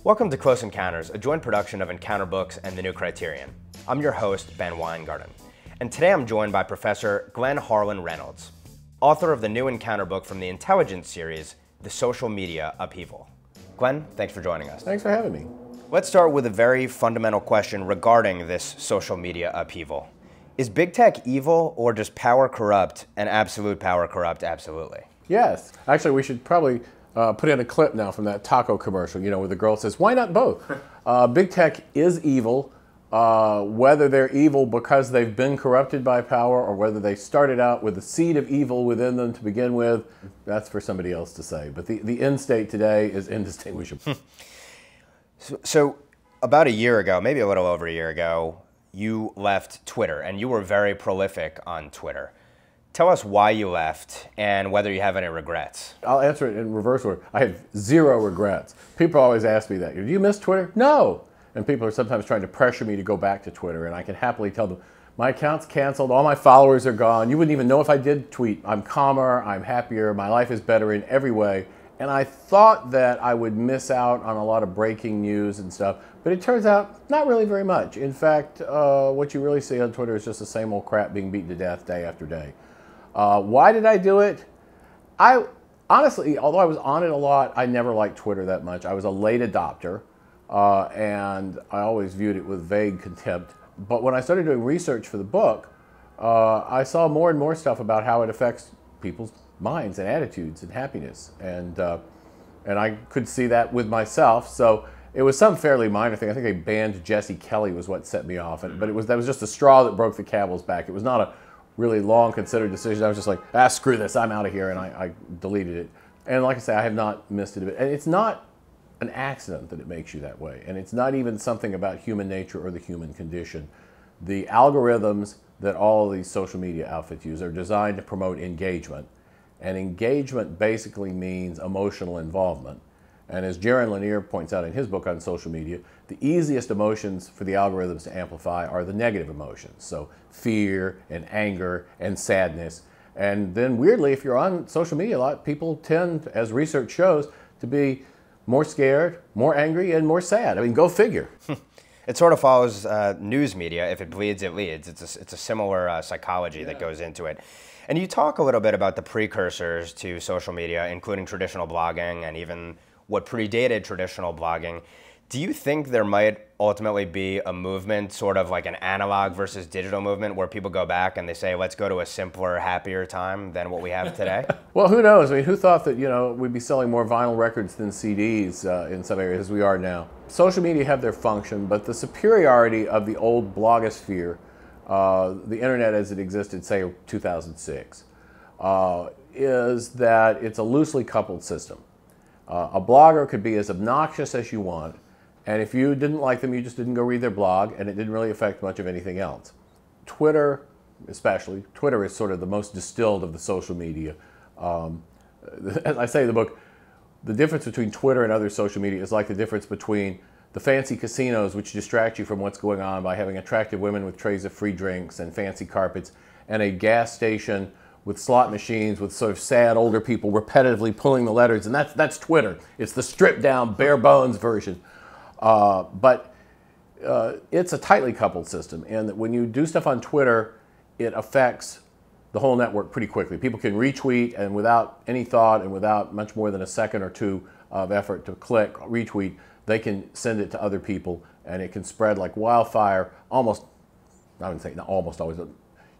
Welcome to Close Encounters, a joint production of Encounter Books and the New Criterion. I'm your host, Ben Weingarten, and today I'm joined by Professor Glenn Harlan Reynolds, author of the new Encounter book from the Intelligence series, The Social Media Upheaval. Glenn, thanks for joining us. Thanks for having me. Let's start with a very fundamental question regarding this social media upheaval. Is big tech evil, or does power corrupt and absolute power corrupt absolutely? Yes. Actually, we should probably put in a clip now from that taco commercial, where the girl says, why not both? Big tech is evil, whether they're evil because they've been corrupted by power or whether they started out with the seed of evil within them to begin with, that's for somebody else to say. But the end state today is indistinguishable. So about a year ago, maybe a little over a year ago, you left Twitter, and you were very prolific on Twitter. Tell us why you left and whether you have any regrets. I'll answer it in reverse order. I have zero regrets. People always ask me that. Do you miss Twitter? No. And people are sometimes trying to pressure me to go back to Twitter, and I can happily tell them, my account's canceled, all my followers are gone. You wouldn't even know if I did tweet. I'm calmer, I'm happier, my life is better in every way. And I thought that I would miss out on a lot of breaking news and stuff, but it turns out not really very much. In fact, what you really see on Twitter is just the same old crap being beaten to death day after day. Why did I do it? I honestly, although I was on it a lot, I never liked Twitter that much. I was a late adopter, and I always viewed it with vague contempt. But when I started doing research for the book, I saw more and more stuff about how it affects people's minds and attitudes and happiness, and I could see that with myself. So it was some fairly minor thing. I think they banned Jesse Kelly was what set me off, but that was just the straw that broke the camel's back. It was not a really long considered decision. I was just like, screw this, I'm out of here, and I deleted it. And like I say, I have not missed it a bit. And it's not an accident that it makes you that way, and it's not even something about human nature or the human condition. The algorithms that all of these social media outfits use are designed to promote engagement. And engagement basically means emotional involvement. And as Jaron Lanier points out in his book on social media, the easiest emotions for the algorithms to amplify are the negative emotions. So fear and anger and sadness. And then weirdly, if you're on social media a lot, people tend, as research shows, to be more scared, more angry, and more sad. I mean, go figure. It sort of follows news media. If it bleeds, it leads. It's a similar psychology that goes into it. And you talk a little bit about the precursors to social media, including traditional blogging and even what predated traditional blogging. Do you think there might ultimately be a movement, sort of like an analog versus digital movement, where people go back and they say, let's go to a simpler, happier time than what we have today? Well, who knows? I mean, who thought that, we'd be selling more vinyl records than CDs in some areas as we are now? Social media have their function, but the superiority of the old blogosphere, the internet as it existed, say, 2006, is that it's a loosely coupled system. A blogger could be as obnoxious as you want, and if you didn't like them, you just didn't go read their blog, and it didn't really affect much of anything else. Twitter, especially, Twitter is sort of the most distilled of the social media. As I say in the book, the difference between Twitter and other social media is like the difference between the fancy casinos, which distract you from what's going on by having attractive women with trays of free drinks and fancy carpets, and a gas station with slot machines with sort of sad older people repetitively pulling the letters, and that's Twitter. It's the stripped down, bare bones version. But it's a tightly coupled system, and that when you do stuff on Twitter, it affects the whole network pretty quickly. People can retweet, and without any thought and without much more than a second or two of effort to click retweet, they can send it to other people, and it can spread like wildfire, almost, I wouldn't say not almost always, but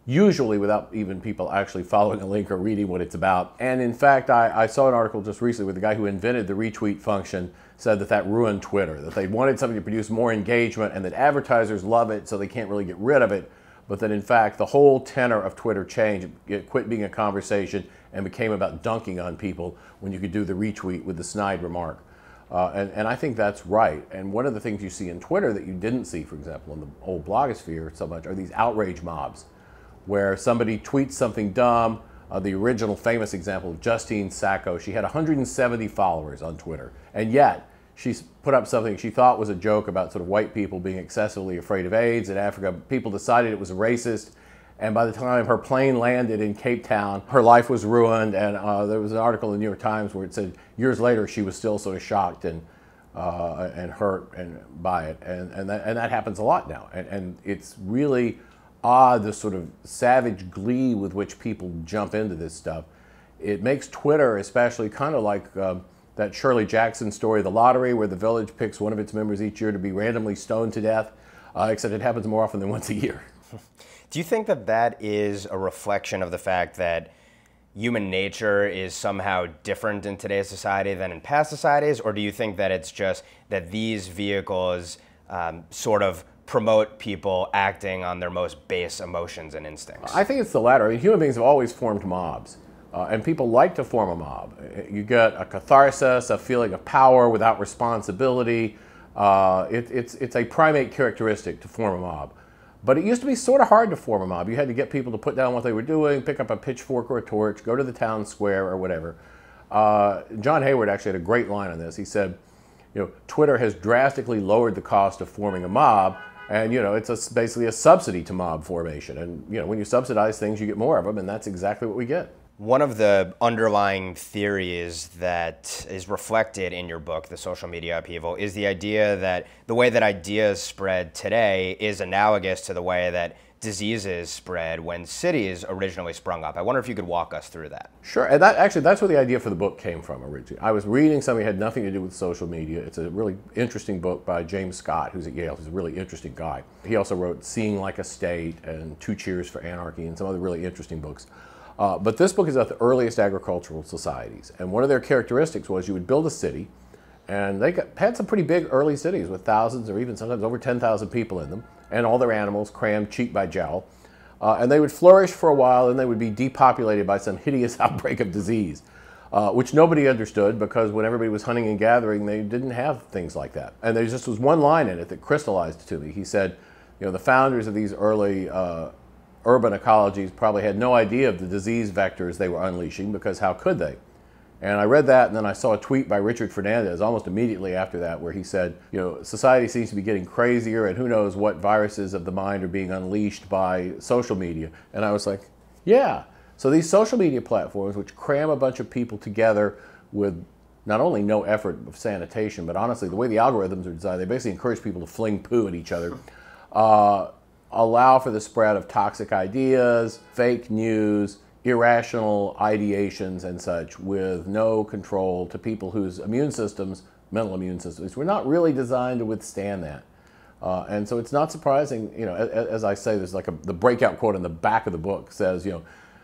usually without even people actually following a link or reading what it's about. And in fact, I saw an article just recently where the guy who invented the retweet function said that ruined Twitter, that they wanted something to produce more engagement and that advertisers love it so they can't really get rid of it, but that in fact the whole tenor of Twitter changed. It quit being a conversation and became about dunking on people when you could do the retweet with the snide remark. And I think that's right. And one of the things you see in Twitter that you didn't see, for example, in the old blogosphere so much, are these outrage mobs, where somebody tweets something dumb. The original famous example of Justine Sacco, she had 170 followers on Twitter, and yet she put up something she thought was a joke about sort of white people being excessively afraid of AIDS in Africa. People decided it was racist, and by the time her plane landed in Cape Town, her life was ruined, and there was an article in the New York Times where it said years later she was still sort of shocked and and hurt by it, and that happens a lot now, and it's really odd, the sort of savage glee with which people jump into this stuff. It makes Twitter especially kind of like that Shirley Jackson story, The Lottery, where the village picks one of its members each year to be randomly stoned to death, except it happens more often than once a year. Do you think that that is a reflection of the fact that human nature is somehow different in today's society than in past societies, or do you think that it's just that these vehicles sort of promote people acting on their most base emotions and instincts? I think it's the latter. I mean, human beings have always formed mobs, and people like to form a mob. You get a catharsis, a feeling of power without responsibility. It's a primate characteristic to form a mob. But it used to be sort of hard to form a mob. You had to get people to put down what they were doing, pick up a pitchfork or a torch, go to the town square or whatever. John Hayward actually had a great line on this. He said, Twitter has drastically lowered the cost of forming a mob, and it's basically a subsidy to mob formation. And when you subsidize things, you get more of them, and that's exactly what we get. One of the underlying theories that is reflected in your book, The Social Media Upheaval, is the idea that the way that ideas spread today is analogous to the way that diseases spread when cities originally sprung up. I wonder if you could walk us through that. Sure, and that's where the idea for the book came from originally. I was reading something that had nothing to do with social media. It's a really interesting book by James Scott, who's at Yale. He's a really interesting guy. He also wrote Seeing Like a State and Two Cheers for Anarchy and some other really interesting books. But this book is about the earliest agricultural societies, and one of their characteristics was you would build a city, and they had some pretty big early cities with thousands or even sometimes over 10,000 people in them, and all their animals crammed cheek by jowl. And they would flourish for a while, and they would be depopulated by some hideous outbreak of disease, which nobody understood, because when everybody was hunting and gathering, they didn't have things like that. And there just was one line in it that crystallized to me. He said, the founders of these early urban ecologies probably had no idea of the disease vectors they were unleashing, because how could they? And I read that, and then I saw a tweet by Richard Fernandez almost immediately after that, where he said, society seems to be getting crazier, and who knows what viruses of the mind are being unleashed by social media. And I was like, yeah. So these social media platforms, which cram a bunch of people together with not only no effort of sanitation, but honestly, the way the algorithms are designed, they basically encourage people to fling poo at each other, allow for the spread of toxic ideas, fake news, irrational ideations and such, with no control to people whose immune systems, mental immune systems, were not really designed to withstand that. And so it's not surprising, as I say, there's like the breakout quote in the back of the book says,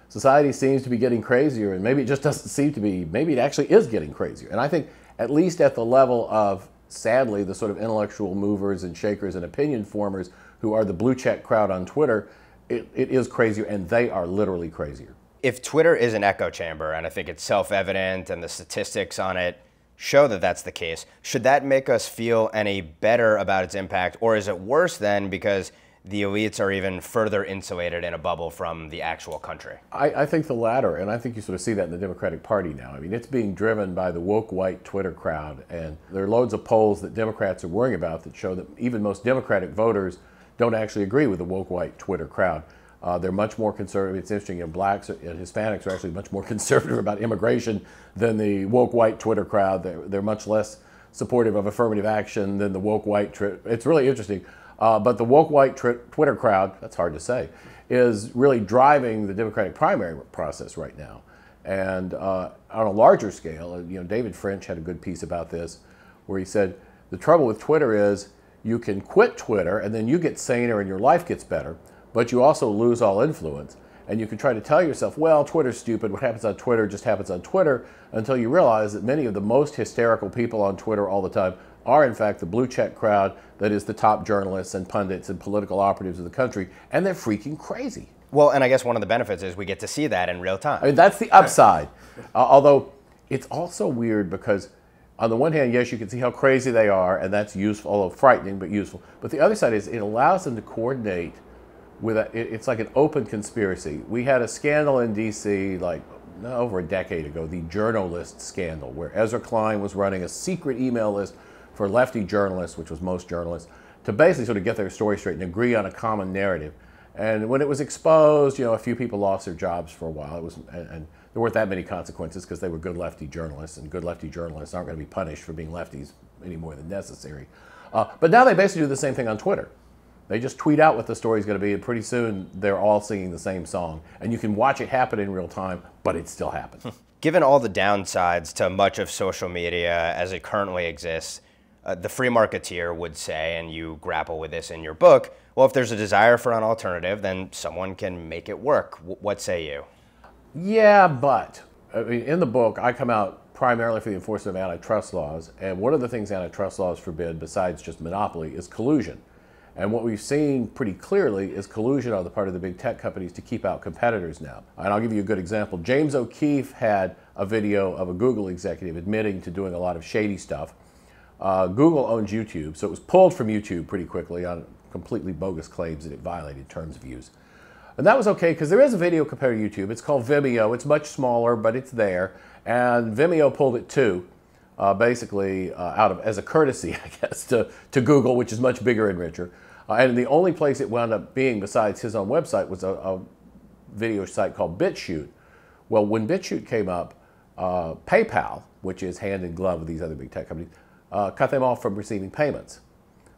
society seems to be getting crazier, and maybe it just doesn't seem to be, maybe it actually is getting crazier. And I think at least at the level of, sadly, the sort of intellectual movers and shakers and opinion formers who are the blue check crowd on Twitter, it is crazier, and they are literally crazier. If Twitter is an echo chamber, and I think it's self-evident, and the statistics on it show that that's the case, should that make us feel any better about its impact, or is it worse then because the elites are even further insulated in a bubble from the actual country? I think the latter, and I think you sort of see that in the Democratic Party now. I mean, it's being driven by the woke white Twitter crowd, and there are loads of polls that Democrats are worrying about that show that even most Democratic voters don't actually agree with the woke white Twitter crowd. They're much more conservative. It's interesting, blacks and Hispanics are actually much more conservative about immigration than the woke white Twitter crowd. They're much less supportive of affirmative action than the woke white. It's really interesting. But the woke white Twitter crowd, that's hard to say, is really driving the Democratic primary process right now. And on a larger scale, David French had a good piece about this, where he said, the trouble with Twitter is you can quit Twitter and then you get saner and your life gets better, but you also lose all influence. And you can try to tell yourself, well, Twitter's stupid, what happens on Twitter just happens on Twitter, until you realize that many of the most hysterical people on Twitter all the time are in fact the blue check crowd that is the top journalists and pundits and political operatives of the country, and they're freaking crazy. Well, and I guess one of the benefits is we get to see that in real time. I mean, that's the upside. Although it's also weird because on the one hand, yes, you can see how crazy they are, and that's useful, although frightening, but useful. But the other side is it allows them to coordinate with it's like an open conspiracy. We had a scandal in D.C. like over a decade ago, the Journalist scandal, where Ezra Klein was running a secret email list for lefty journalists, which was most journalists, to basically sort of get their story straight and agree on a common narrative. And when it was exposed, a few people lost their jobs for a while. And there weren't that many consequences because they were good lefty journalists, and good lefty journalists aren't going to be punished for being lefties, any more than necessary. But now they basically do the same thing on Twitter. They just tweet out what the story is going to be, and pretty soon they're all singing the same song. And you can watch it happen in real time, but it still happens. Given all the downsides to much of social media as it currently exists, the free marketeer would say, and you grapple with this in your book, well, if there's a desire for an alternative, then someone can make it work. What say you? Yeah, but I mean, in the book, I come out primarily for the enforcement of antitrust laws. And one of the things antitrust laws forbid, besides just monopoly, is collusion. And what we've seen pretty clearly is collusion on the part of the big tech companies to keep out competitors now. And I'll give you a good example. James O'Keefe had a video of a Google executive admitting to doing a lot of shady stuff. Google owns YouTube, so it was pulled from YouTube pretty quickly on completely bogus claims that it violated terms of use. And that was okay because there is a video compared to YouTube. It's called Vimeo. It's much smaller, but it's there. And Vimeo pulled it too, basically as a courtesy, I guess, to Google, which is much bigger and richer. And the only place it wound up being besides his own website was a video site called BitChute. Well, when BitChute came up, PayPal, which is hand in glove with these other big tech companies, cut them off from receiving payments.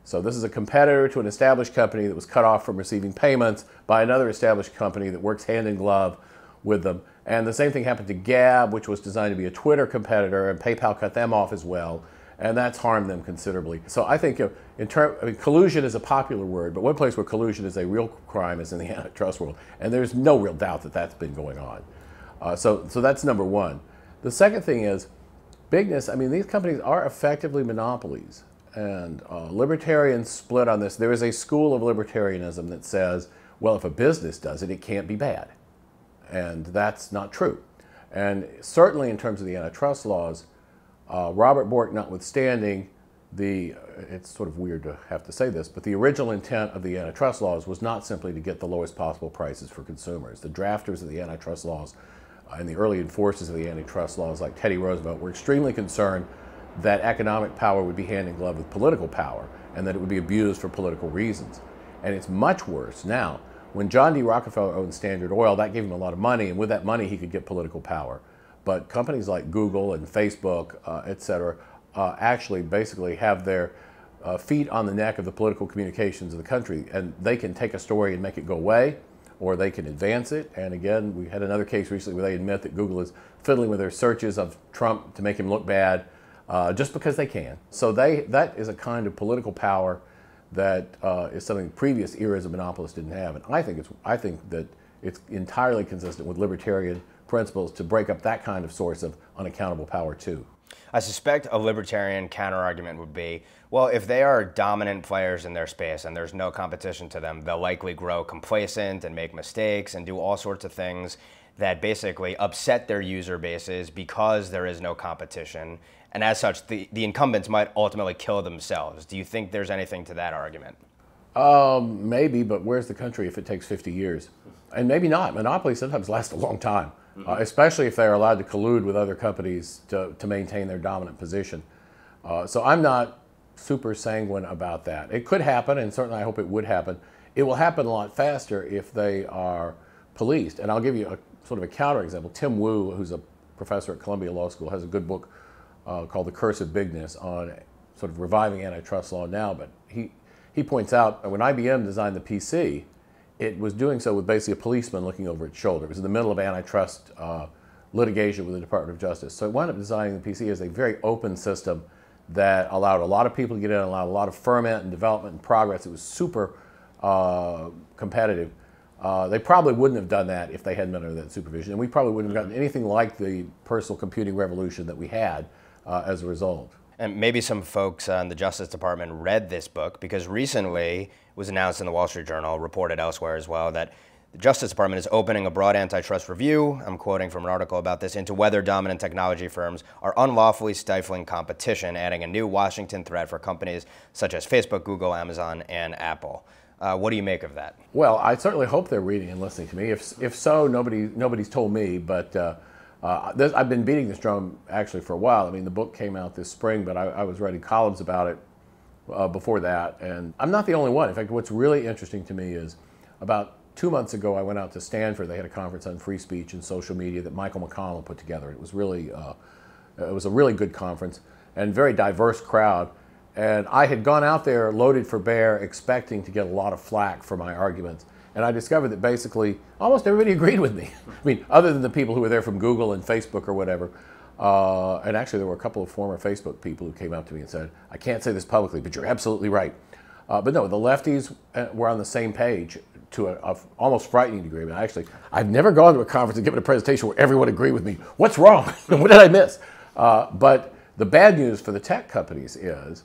So this is a competitor to an established company that was cut off from receiving payments by another established company that works hand in glove with them. And the same thing happened to Gab, which was designed to be a Twitter competitor, and PayPal cut them off as well. And that's harmed them considerably. So I think collusion is a popular word, but one place where collusion is a real crime is in the antitrust world. And there's no real doubt that that's been going on. So that's number one. The second thing is bigness. I mean, these companies are effectively monopolies. And libertarians split on this. There is a school of libertarianism that says, well, if a business does it, it can't be bad. And that's not true. And certainly in terms of the antitrust laws, Robert Bork notwithstanding, it's sort of weird to have to say this, but the original intent of the antitrust laws was not simply to get the lowest possible prices for consumers. The drafters of the antitrust laws and the early enforcers of the antitrust laws, like Teddy Roosevelt, were extremely concerned that economic power would be hand in glove with political power and that it would be abused for political reasons. And it's much worse now. When John D. Rockefeller owned Standard Oil, that gave him a lot of money, and with that money he could get political power. But companies like Google and Facebook, et cetera, actually basically have their feet on the neck of the political communications of the country, and they can take a story and make it go away, or they can advance it. And again, we had another case recently where they admit that Google is fiddling with their searches of Trump to make him look bad, just because they can. So that is a kind of political power that is something previous eras of monopolists didn't have. And I think that it's entirely consistent with libertarian principles to break up that kind of source of unaccountable power too. I suspect a libertarian counterargument would be, well, if they are dominant players in their space and there's no competition to them, they'll likely grow complacent and make mistakes and do all sorts of things that basically upset their user bases because there is no competition. And as such, the incumbents might ultimately kill themselves. Do you think there's anything to that argument? Maybe, but where's the country if it takes 50 years? And maybe not. Monopolies sometimes last a long time, especially if they're allowed to collude with other companies to maintain their dominant position. So I'm not super sanguine about that. It could happen, and certainly I hope it would happen. It will happen a lot faster if they are policed. And I'll give you sort of a counterexample. Tim Wu, who's a professor at Columbia Law School, has a good book called The Curse of Bigness on sort of reviving antitrust law now. But he points out that when IBM designed the PC, it was doing so with basically a policeman looking over its shoulder. It was in the middle of antitrust litigation with the Department of Justice. So it wound up designing the PC as a very open system that allowed a lot of people to get in, allowed a lot of ferment and development and progress. It was super competitive. They probably wouldn't have done that if they hadn't been under that supervision. And we probably wouldn't have gotten anything like the personal computing revolution that we had as a result. And maybe some folks in the Justice Department read this book because recently it was announced in the Wall Street Journal, reported elsewhere as well, that the Justice Department is opening a broad antitrust review, I'm quoting from an article about this, into whether dominant technology firms are unlawfully stifling competition, adding a new Washington threat for companies such as Facebook, Google, Amazon, and Apple. What do you make of that? Well, I certainly hope they're reading and listening to me. If so, nobody's told me, but I've been beating this drum actually for a while. I mean, the book came out this spring, but I was writing columns about it before that, and I'm not the only one. In fact, what's really interesting to me is about 2 months ago, I went out to Stanford. They had a conference on free speech and social media that Michael McConnell put together. It was really, it was a really good conference and very diverse crowd. And I had gone out there loaded for bear, expecting to get a lot of flack for my arguments. And I discovered that basically almost everybody agreed with me. I mean, other than the people who were there from Google and Facebook or whatever. And actually, there were a couple of former Facebook people who came up to me and said, I can't say this publicly, but you're absolutely right. But no, the lefties were on the same page to a almost frightening degree. I mean, I've never gone to a conference and given a presentation where everyone agreed with me. What's wrong? What did I miss? But the bad news for the tech companies is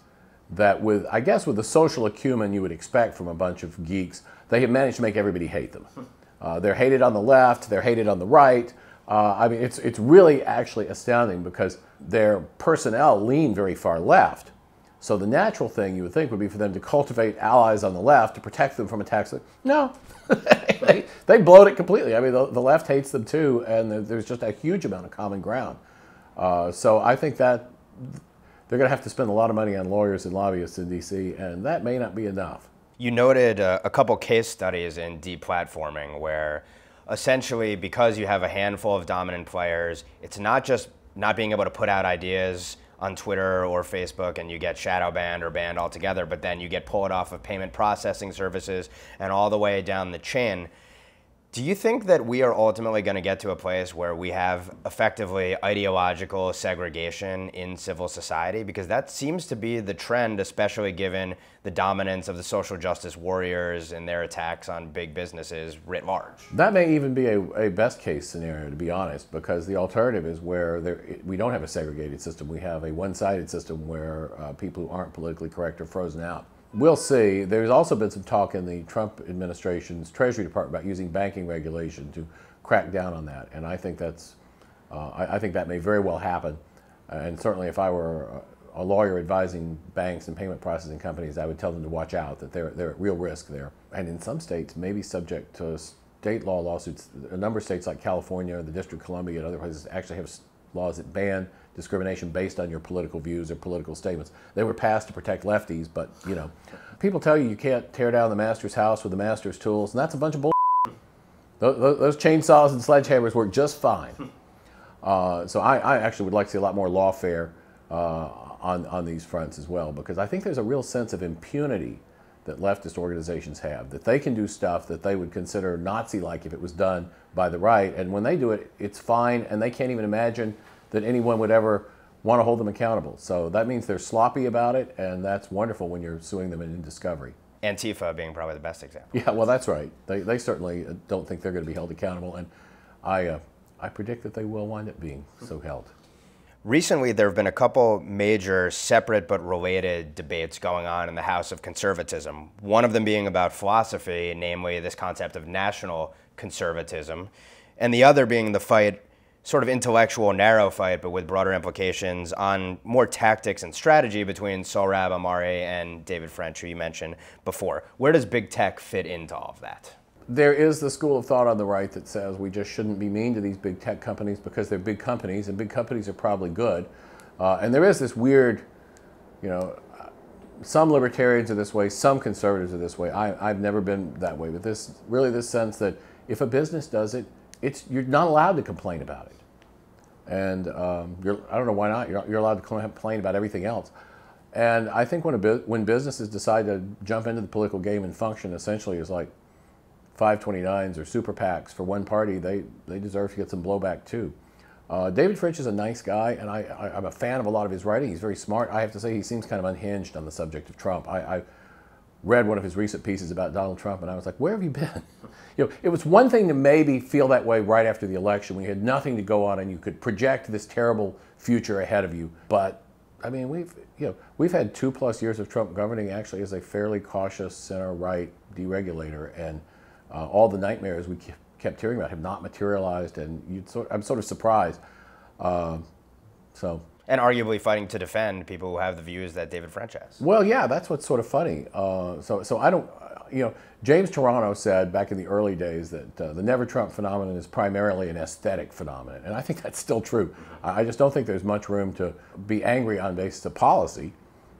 that I guess with the social acumen you would expect from a bunch of geeks, they have managed to make everybody hate them. They're hated on the left, they're hated on the right. I mean, it's really actually astounding because their personnel lean very far left. So the natural thing you would think would be for them to cultivate allies on the left to protect them from attacks. No, they blowed it completely. I mean, the left hates them too, and there's just a huge amount of common ground. So I think that they're going to have to spend a lot of money on lawyers and lobbyists in D.C., and that may not be enough. You noted a couple case studies in deplatforming where essentially because you have a handful of dominant players, it's not just not being able to put out ideas on Twitter or Facebook and you get shadow banned or banned altogether, but then you get pulled off of payment processing services and all the way down the chain. Do you think that we are ultimately going to get to a place where we have effectively ideological segregation in civil society? Because that seems to be the trend, especially given the dominance of the social justice warriors and their attacks on big businesses writ large. That may even be a best case scenario, to be honest, because the alternative is where we don't have a segregated system. We have a one-sided system where people who aren't politically correct are frozen out. We'll see. There's also been some talk in the Trump administration's Treasury Department about using banking regulation to crack down on that, and I think I think that may very well happen. And certainly, if I were a lawyer advising banks and payment processing companies, I would tell them to watch out, that they're at real risk there. And in some states, maybe subject to state law lawsuits. A number of states like California, the District of Columbia, and other places actually have laws that ban discrimination based on your political views or political statements. They were passed to protect lefties, but you know, people tell you can't tear down the master's house with the master's tools, and that's a bunch of bull. Those chainsaws and sledgehammers work just fine. So I actually would like to see a lot more lawfare on these fronts as well, because I think there's a real sense of impunity that leftist organizations have, that they can do stuff that they would consider Nazi-like if it was done by the right, and when they do it, it's fine, and they can't even imagine that anyone would ever want to hold them accountable. So that means they're sloppy about it, and that's wonderful when you're suing them in discovery. Antifa being probably the best example. Yeah, well, that's right. They certainly don't think they're going to be held accountable, and I predict that they will wind up being so held. Recently, there have been a couple major separate but related debates going on in the House of Conservatism. One of them being about philosophy, namely this concept of national conservatism, and the other being the fight, sort of intellectual, narrow fight, but with broader implications on more tactics and strategy between Sohrab Ahmari and David French, who you mentioned before. Where does big tech fit into all of that? There is the school of thought on the right that says we just shouldn't be mean to these big tech companies because they're big companies, and big companies are probably good. And there is this weird, you know, some libertarians are this way, some conservatives are this way. I've never been that way, but this sense that if a business does it, you're not allowed to complain about it. And I don't know why not. You're allowed to complain about everything else. And I think when businesses decide to jump into the political game and function essentially as like 529s or super PACs for one party, they deserve to get some blowback too. David French is a nice guy, and I'm a fan of a lot of his writing. He's very smart. I have to say he seems kind of unhinged on the subject of Trump. I read one of his recent pieces about Donald Trump, and I was like, where have you been? You know, it was one thing to maybe feel that way right after the election when you had nothing to go on and you could project this terrible future ahead of you. But I mean, we've had 2+ years of Trump governing actually as a fairly cautious center-right deregulator, and all the nightmares we kept hearing about have not materialized, and I'm sort of surprised. And arguably fighting to defend people who have the views that David French has. Well, yeah, that's what's sort of funny. So I don't, you know, James Toronto said back in the early days that the Never Trump phenomenon is primarily an aesthetic phenomenon, and I think that's still true. I just don't think there's much room to be angry on basis of policy.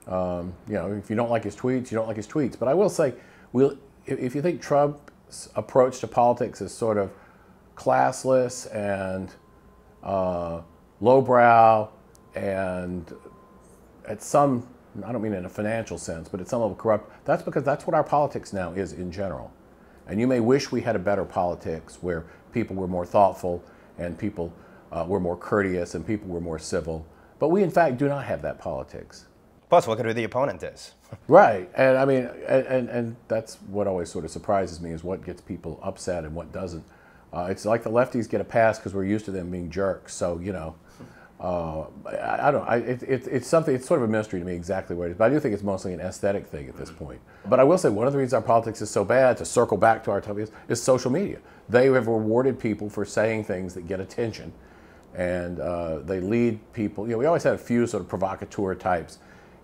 You know, if you don't like his tweets, you don't like his tweets. But I will say, if you think Trump's approach to politics is sort of classless and lowbrow, and at some I don't mean in a financial sense, but at some level corrupt. That's because that's what our politics now is in general. And you may wish we had a better politics where people were more thoughtful and people were more courteous and people were more civil. But we, in fact, do not have that politics. Plus, look at who the opponent is. Right. And I mean, and that's what always sort of surprises me is what gets people upset and what doesn't. It's like the lefties get a pass because we're used to them being jerks. So, you know, I don't. It's something. It's sort of a mystery to me exactly what it is. But I do think it's mostly an aesthetic thing at this point. But I will say one of the reasons our politics is so bad, to circle back to our topic, is social media. They have rewarded people for saying things that get attention, and they lead people. You know, we always had a few sort of provocateur types.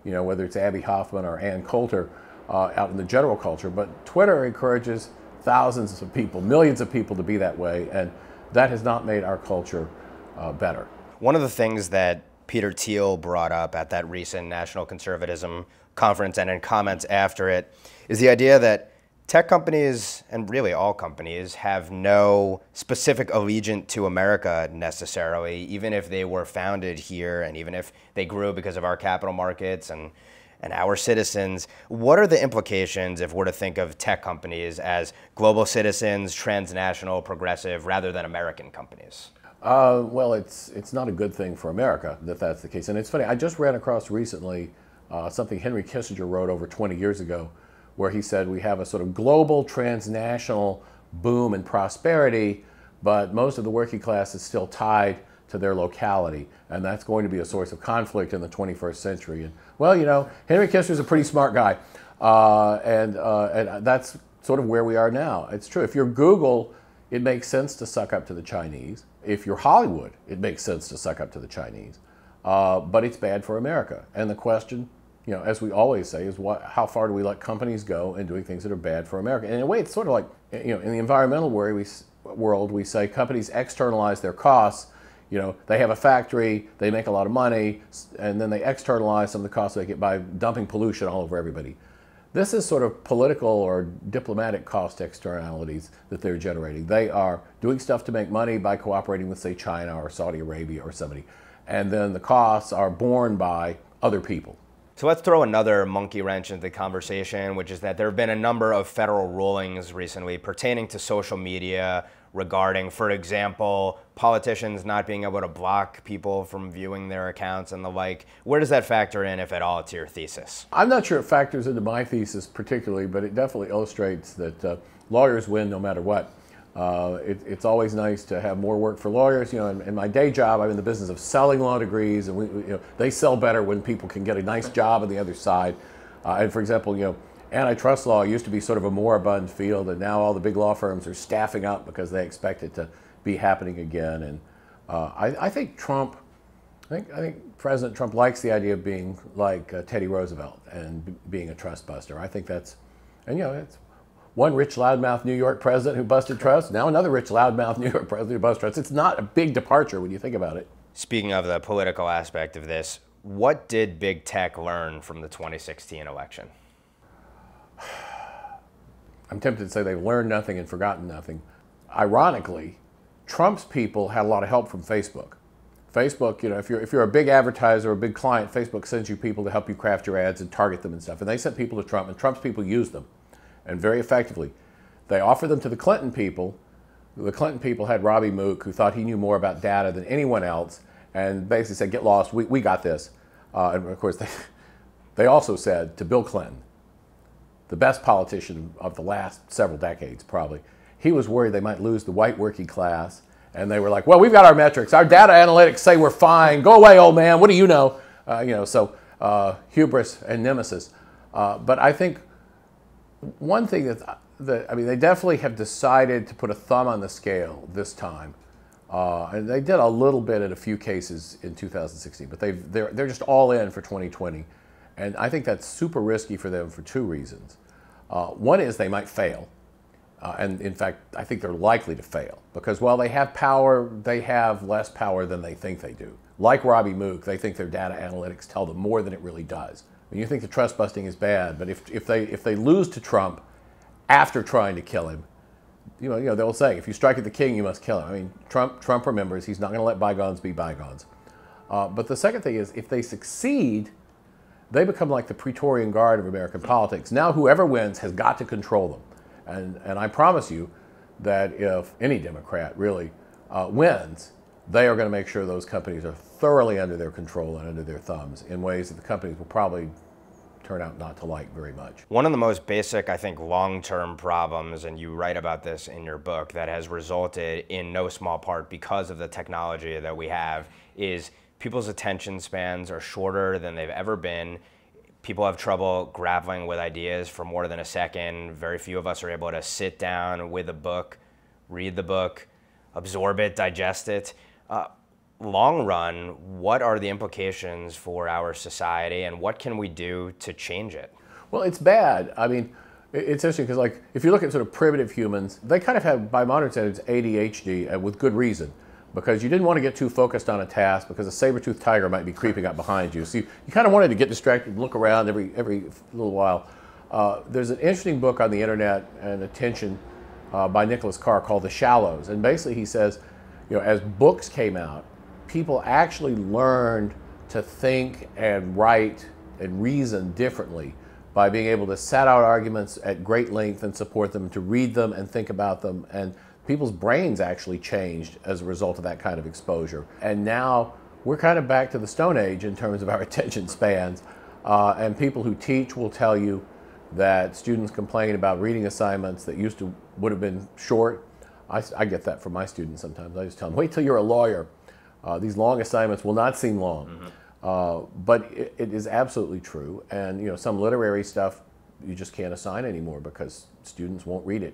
You know, whether it's Abby Hoffman or Ann Coulter out in the general culture. But Twitter encourages thousands of people, millions of people to be that way, and that has not made our culture better. One of the things that Peter Thiel brought up at that recent National Conservatism Conference and in comments after it is the idea that tech companies, and really all companies, have no specific allegiance to America necessarily, even if they were founded here and even if they grew because of our capital markets and our citizens. What are the implications if we're to think of tech companies as global citizens, transnational, progressive, rather than American companies? Well, it's not a good thing for America that that's the case. And it's funny, I just ran across recently something Henry Kissinger wrote over 20 years ago, where he said we have a sort of global transnational boom and prosperity, but most of the working class is still tied to their locality, and that's going to be a source of conflict in the 21st century. And well, you know, Henry Kissinger's a pretty smart guy, and that's sort of where we are now. It's true. If you're Google, it makes sense to suck up to the Chinese. If you're Hollywood, it makes sense to suck up to the Chinese, but it's bad for America. And the question, you know, as we always say, is how far do we let companies go in doing things that are bad for America? And in a way, it's sort of like, you know, in the environmental world, we say companies externalize their costs. You know, they have a factory, they make a lot of money, and then they externalize some of the costs they get by dumping pollution all over everybody. This is sort of political or diplomatic cost externalities that they're generating. They are doing stuff to make money by cooperating with, say, China or Saudi Arabia or somebody. And then the costs are borne by other people. So let's throw another monkey wrench into the conversation, which is that there have been a number of federal rulings recently pertaining to social media regarding, for example, politicians not being able to block people from viewing their accounts and the like. Where does that factor in, if at all, to your thesis? I'm not sure it factors into my thesis particularly, but it definitely illustrates that lawyers win no matter what. It's always nice to have more work for lawyers. You know, in my day job, I'm in the business of selling law degrees, and you know, they sell better when people can get a nice job on the other side. And for example, you know, antitrust law used to be sort of a moribund field, and now all the big law firms are staffing up because they expect it to be happening again. And I think I think President Trump likes the idea of being like Teddy Roosevelt and being a trust buster. I think that's, and you know, it's one rich loudmouth New York president who busted trust, now another rich loudmouth New York president who busted trust. It's not a big departure when you think about it. Speaking of the political aspect of this, what did big tech learn from the 2016 election? I'm tempted to say they've learned nothing and forgotten nothing. Ironically, Trump's people had a lot of help from Facebook. Facebook, you know, if you're a big advertiser or a big client, Facebook sends you people to help you craft your ads and target them and stuff. And they sent people to Trump, and Trump's people used them, and very effectively. They offered them to the Clinton people. The Clinton people had Robbie Mook, who thought he knew more about data than anyone else, and basically said, "Get lost, we got this." And of course, they also said to Bill Clinton, the best politician of the last several decades probably, he was worried they might lose the white working class, and they were like, "Well, we've got our metrics. Our data analytics say we're fine. Go away, old man. What do you know?" You know, so hubris and nemesis. But I think one thing I mean, they definitely have decided to put a thumb on the scale this time, and they did a little bit in a few cases in 2016. But they're just all in for 2020. And I think that's super risky for them for two reasons. One is they might fail. And in fact, I think they're likely to fail. Because while they have power, they have less power than they think they do. Like Robbie Mook, they think their data analytics tell them more than it really does. I mean, you think the trust busting is bad, but if they lose to Trump after trying to kill him, you know, they'll say, if you strike at the king, you must kill him. I mean, Trump remembers he's not going to let bygones be bygones. But the second thing is, if they succeed, they become like the Praetorian Guard of American politics. Now whoever wins has got to control them. And I promise you that if any Democrat really wins, they are going to make sure those companies are thoroughly under their control and under their thumbs in ways that the companies will probably turn out not to like very much. One of the most basic, I think, long-term problems, and you write about this in your book, that has resulted in no small part because of the technology that we have, is people's attention spans are shorter than they've ever been. People have trouble grappling with ideas for more than a second. Very few of us are able to sit down with a book, read the book, absorb it, digest it. Long run, what are the implications for our society, and what can we do to change it? Well, it's bad. I mean, it's interesting because, like, if you look at sort of primitive humans, they kind of have, by modern standards, ADHD, with good reason, because you didn't want to get too focused on a task because a saber-toothed tiger might be creeping up behind you. So you kind of wanted to get distracted and look around every little while. There's an interesting book on the internet and attention by Nicholas Carr called The Shallows, and basically he says, you know, as books came out, people actually learned to think and write and reason differently by being able to set out arguments at great length and support them, to read them and think about them. And people's brains actually changed as a result of that kind of exposure. And now we're kind of back to the Stone Age in terms of our attention spans. And people who teach will tell you that students complain about reading assignments that would have been short. I get that from my students sometimes. I just tell them, wait till you're a lawyer. These long assignments will not seem long, but it is absolutely true. And, you know, some literary stuff you just can't assign anymore because students won't read it.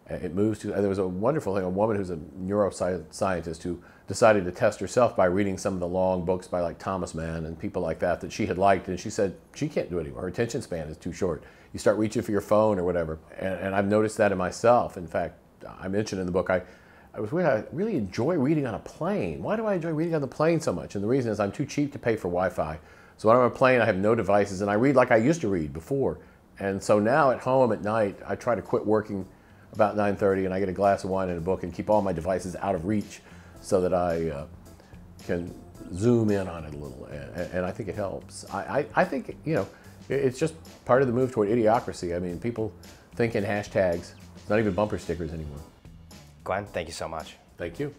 It moves to. There was a wonderful thing. A woman who's a neuroscientist who decided to test herself by reading some of the long books by, like, Thomas Mann and people like that she had liked, and she said she can't do it anymore. Her attention span is too short. You start reaching for your phone or whatever, and I've noticed that in myself. In fact, I mentioned in the book, I really enjoy reading on a plane. Why do I enjoy reading on the plane so much? And the reason is I'm too cheap to pay for Wi-Fi. So when I'm on a plane, I have no devices, and I read like I used to read before. And so now at home at night, I try to quit working about 9:30, and I get a glass of wine and a book and keep all my devices out of reach so that I can zoom in on it a little. And I think it helps. I think, you know, it's just part of the move toward idiocracy. I mean, people think in hashtags. It's not even bumper stickers anymore. Glenn, thank you so much. Thank you.